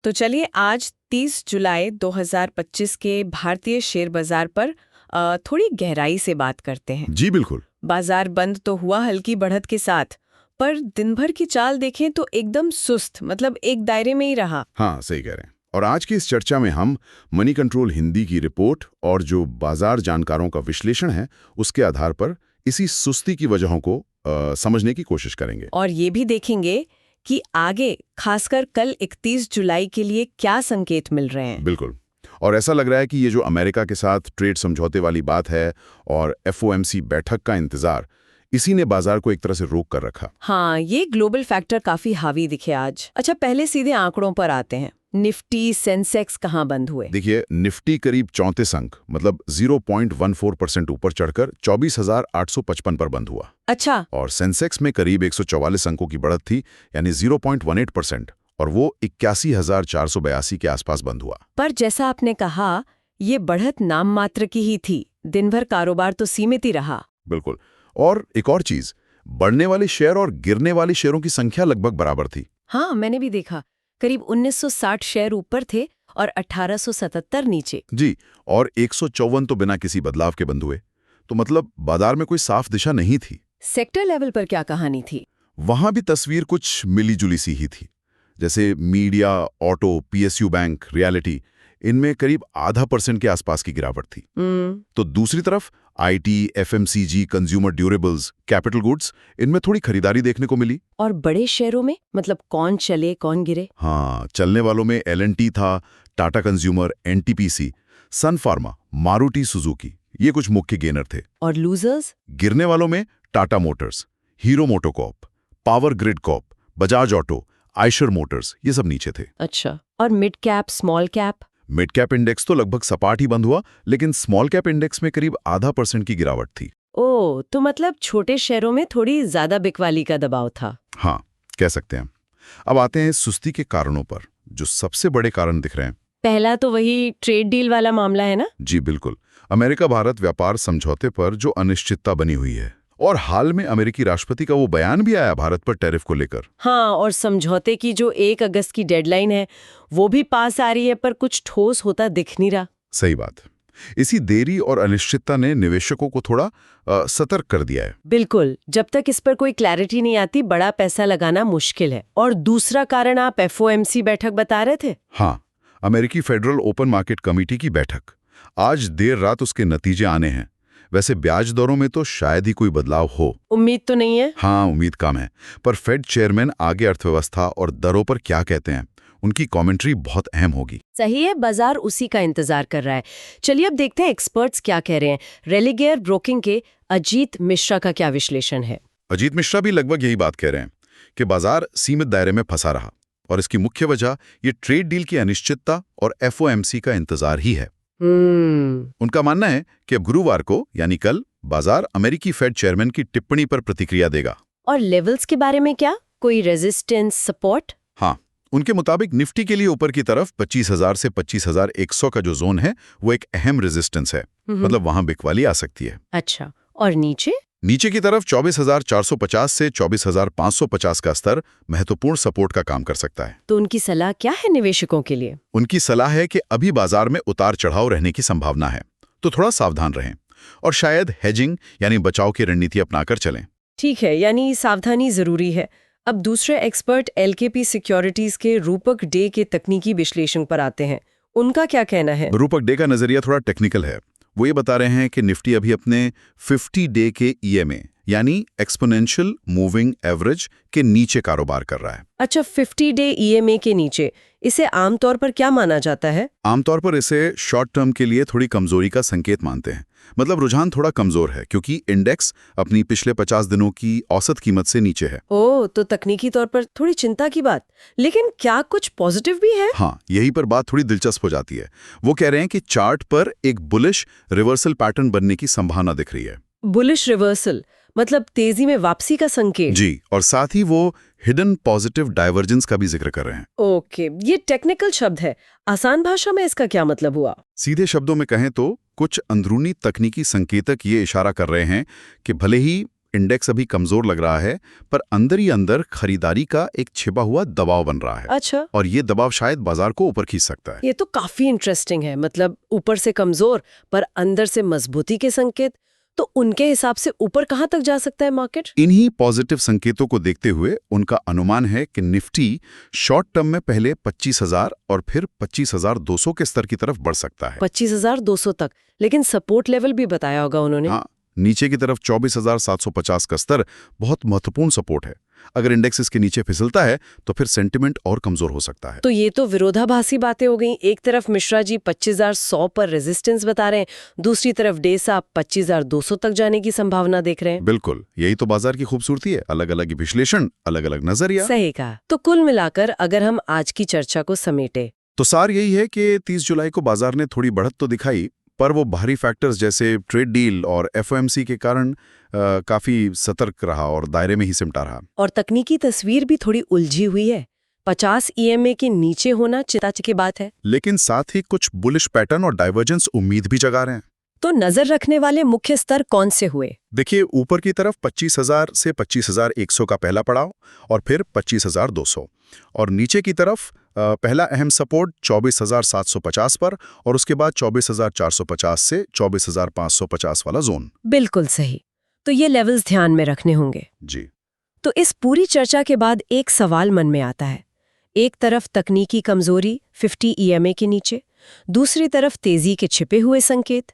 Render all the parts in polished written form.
तो चलिए आज 30 जुलाई 2025 के भारतीय शेयर बाजार पर थोड़ी गहराई से बात करते हैं। जी बिल्कुल। बाजार बंद तो हुआ हल्की बढ़त के साथ, पर दिन भर की चाल देखें तो एकदम सुस्त, मतलब एक दायरे में ही रहा। हाँ, सही कह रहे हैं। और आज की इस चर्चा में हम मनी कंट्रोल हिंदी की रिपोर्ट और जो बाजार जानकारों का विश्लेषण है उसके आधार पर इसी सुस्ती की वजहों को समझने की कोशिश करेंगे। और ये भी देखेंगे कि आगे खासकर कल 31 जुलाई के लिए क्या संकेत मिल रहे हैं। बिल्कुल। और ऐसा लग रहा है कि ये जो अमेरिका के साथ ट्रेड समझौते वाली बात है और FOMC बैठक का इंतजार, इसी ने बाजार को एक तरह से रोक कर रखा। हाँ, ये ग्लोबल फैक्टर काफी हावी दिखे आज। अच्छा, पहले सीधे आंकड़ों पर आते हैं। निफ्टी, सेंसेक्स कहाँ बंद हुए? देखिए, निफ्टी करीब 34 अंक मतलब 0.14% ऊपर चढ़कर 24,855 पर बंद हुआ। अच्छा। और सेंसेक्स में करीब 144 अंकों की बढ़त थी, यानी 0.18%, और वो 81,482 के आसपास बंद हुआ। पर जैसा आपने कहा, ये बढ़त नाम मात्र की ही थी। दिन भर कारोबार तो सीमित ही रहा। बिल्कुल। और एक और चीज, बढ़ने वाले शेयर और गिरने वाले शेयरों की संख्या लगभग बराबर थी। हाँ, मैंने भी देखा। करीब 1960 शेयर ऊपर थे और 1877 नीचे। जी, और 154 तो बिना किसी बदलाव के बंद हुए। तो मतलब बाजार में कोई साफ दिशा नहीं थी। सेक्टर लेवल पर क्या कहानी थी? वहां भी तस्वीर कुछ मिली-जुली सी ही थी। जैसे media, auto, PSU bank, reality, इनमें करीब 0.5% के आसपास की गिरावट थी। तो दूसरी तरफ IT, FMCG, consumer durables, capital goods, इनमें थोड़ी खरीदारी देखने को मिली। और बड़े शेयरों में मतलब कौन चले कौन गिरे? हाँ, चलने वालों में L&T था, टाटा कंज्यूमर, NTPC, सन फार्मा, मारुति सुजुकी, ये कुछ मुख्य गेनर थे। और लूजर्स? गिरने वालों में Tata Motors, hero MotoCorp, power grid Corp, Bajaj auto, Eicher Motors, ये सब नीचे थे। अच्छा, और mid cap, small cap? Mid cap index तो लगभग सपाट ही बंद हुआ, लेकिन स्मॉल कैप इंडेक्स में करीब 0.5% की गिरावट थी। ओह, तो मतलब छोटे शेयरों में थोड़ी ज्यादा बिकवाली का दबाव था। हाँ, कह सकते हैं। अब आते हैं सुस्ती के कारणों पर, जो सबसे बड़े कारण दिख रहे हैं। पहला तो वही ट्रेड डील वाला मामला है ना? जी बिल्कुल। अमेरिका भारत व्यापार समझौते पर जो अनिश्चितता बनी हुई है, और हाल में अमेरिकी राष्ट्रपति का वो बयान भी आया भारत पर टैरिफ को लेकर। हाँ, और समझौते की जो 1 अगस्त की डेडलाइन है वो भी पास आ रही है, पर कुछ ठोस होता दिख नहीं रहा। सही बात। इसी देरी और अनिश्चितता ने निवेशकों को थोड़ा सतर्क कर दिया है। बिल्कुल, जब तक इस पर कोई क्लैरिटी नहीं आती, बड़ा पैसा लगाना मुश्किल है। और दूसरा कारण आप FOMC बैठक बता रहे थे? हाँ, अमेरिकी फेडरल ओपन मार्केट कमेटी की बैठक। आज देर रात उसके नतीजे आने हैं। वैसे ब्याज दरों में तो शायद ही कोई बदलाव हो। उम्मीद तो नहीं है? हाँ, उम्मीद कम है। पर फेड चेयरमैन आगे अर्थव्यवस्था और दरों पर क्या कहते हैं, उनकी कमेंट्री बहुत अहम होगी। सही है, बाजार उसी का इंतजार कर रहा है। चलिए अब देखते हैं एक्सपर्ट्स क्या कह रहे हैं। रेलिगेयर ब्रोकिंग के अजीत मिश्रा का क्या विश्लेषण है? अजीत मिश्रा भी लगभग यही बात कह रहे हैं कि बाजार सीमित दायरे में फंसा रहा, और इसकी मुख्य वजह ये ट्रेड डील की अनिश्चितता और FOMC का इंतजार ही है। उनका मानना है कि अब गुरुवार को, यानी कल, बाजार अमेरिकी फेड चेयरमैन की टिप्पणी पर प्रतिक्रिया देगा। और लेवल्स के बारे में क्या? कोई रेजिस्टेंस, सपोर्ट? हाँ, उनके मुताबिक निफ्टी के लिए ऊपर की तरफ 25,000 से 25,100 का जो जोन है वो एक अहम रेजिस्टेंस है। मतलब वहां बिकवाली आ सकती है। अच्छा, और नीचे? नीचे की तरफ 24,450 से 24,550 का स्तर महत्वपूर्ण सपोर्ट का काम कर सकता है। तो उनकी सलाह क्या है निवेशकों के लिए? उनकी सलाह है कि अभी बाजार में उतार चढ़ाव रहने की संभावना है, तो थोड़ा सावधान रहें और शायद हेजिंग यानी बचाव की रणनीति अपनाकर चलें। ठीक है, यानी सावधानी जरूरी है। अब दूसरे एक्सपर्ट LKP सिक्योरिटीज के रूपक डे के तकनीकी विश्लेषण पर आते हैं। उनका क्या कहना है? रूपक डे का नजरिया थोड़ा टेक्निकल है। वो ये बता रहे हैं कि निफ्टी अभी अपने 50 डे के EMA यानी एक्सपोनेंशियल मूविंग एवरेज के नीचे कारोबार कर रहा है। अच्छा, 50 डे EMA के नीचे। इसे आमतौर पर क्या माना जाता है? आमतौर पर इसे शॉर्ट टर्म के लिए थोड़ी कमजोरी का संकेत मानते हैं। मतलब रुझान थोड़ा कमजोर है क्योंकि इंडेक्स अपनी पिछले 50 दिनों की औसत कीमत से नीचे है। ओह, तो तकनीकी तौर पर थोड़ी चिंता की बात। लेकिन क्या कुछ पॉजिटिव भी है? हाँ, यही पर बात थोड़ी दिलचस्प हो जाती है। वो कह रहे हैं कि चार्ट पर एक बुलिश रिवर्सल पैटर्न बनने की संभावना दिख रही है। बुलिश रिवर्सल मतलब तेजी में वापसी का संकेत? जी, और साथ ही वो हिडन पॉजिटिव डाइवर्जेंस का भी जिक्र कर रहे हैं। ओके, ये टेक्निकल शब्द है। आसान भाषा में इसका क्या मतलब हुआ? सीधे शब्दों में कहें तो कुछ अंदरूनी तकनीकी संकेतक ये इशारा कर रहे हैं कि भले ही इंडेक्स अभी कमजोर लग रहा है, पर अंदर ही अंदर खरीदारी का एक छिपा हुआ दबाव बन रहा है। अच्छा, और ये दबाव शायद बाजार को ऊपर खींच सकता है। ये तो काफी इंटरेस्टिंग है। मतलब ऊपर से कमजोर पर अंदर से मजबूती के संकेत। तो उनके हिसाब से ऊपर कहाँ तक जा सकता है मार्केट? इन्हीं पॉजिटिव संकेतों को देखते हुए उनका अनुमान है कि निफ्टी शॉर्ट टर्म में पहले 25,000 और फिर 25,200 के स्तर की तरफ बढ़ सकता है। 25,200 तक, लेकिन सपोर्ट लेवल भी बताया होगा उन्होंने। हाँ, नीचे की तरफ 24,750 का स्तर बहुत महत्वपूर्ण सपोर्ट है। अगर इंडेक्स इसके नीचे फिसलता है तो फिर सेंटिमेंट और कमजोर हो सकता है। तो ये तो विरोधाभासी बातें हो गई। एक तरफ मिश्रा जी 25,100 पर रेजिस्टेंस बता रहे हैं, दूसरी तरफ डे साहब 25,200 तक जाने की संभावना देख रहे हैं। बिल्कुल, यही तो बाजार की खूबसूरती है। अलग अलग विश्लेषण, अलग अलग नजरिया। सही कहा। तो कुल मिलाकर अगर हम आज की चर्चा को समेटे तो सार यही है कि 30 जुलाई को बाजार ने थोड़ी बढ़त तो दिखाई, पर वो बाहरी फैक्टर्स जैसे ट्रेड डील और एफओएमसी के कारण काफी सतर्क रहा और दायरे में ही सिमटा रहा। और तकनीकी तस्वीर भी थोड़ी उलझी हुई है। 50 EMA के नीचे होना चिंता की बात है, लेकिन साथ ही कुछ बुलिश पैटर्न और डाइवर्जेंस उम्मीद भी जगा रहे हैं। तो नजर रखने वाले मुख्य स्तर कौन से हुए? देखिए, ऊपर की तरफ 25,000 से 25,100 का पहला पड़ाव और फिर 25,200, और नीचे की तरफ पहला अहम सपोर्ट 24,750 पर और उसके बाद 24,450 से 24,550 वाला जोन। बिल्कुल सही। तो ये लेवल्स ध्यान में रखने होंगे। जी। तो इस पूरी चर्चा के बाद एक सवाल मन में आता है। एक तरफ तकनीकी कमजोरी 50 EMA के नीचे, दूसरी तरफ तेजी के छिपे हुए संकेत।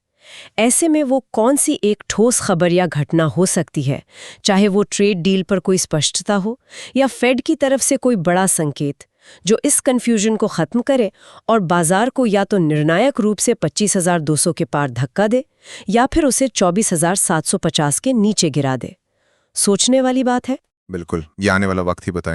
ऐसे में वो कौन सी एक ठोस खबर या घटना हो सकती है, चाहे वो ट्रेड डील पर कोई स्पष्टता हो या फेड की तरफ से कोई बड़ा संकेत, जो इस कंफ्यूजन को खत्म करे और बाजार को या तो निर्णायक रूप से 25,200 के पार धक्का दे या फिर उसे 24,750 के नीचे गिरा दे। सोचने वाली बात है। बिल्कुल, ये आने वाला वक्त ही बताएं।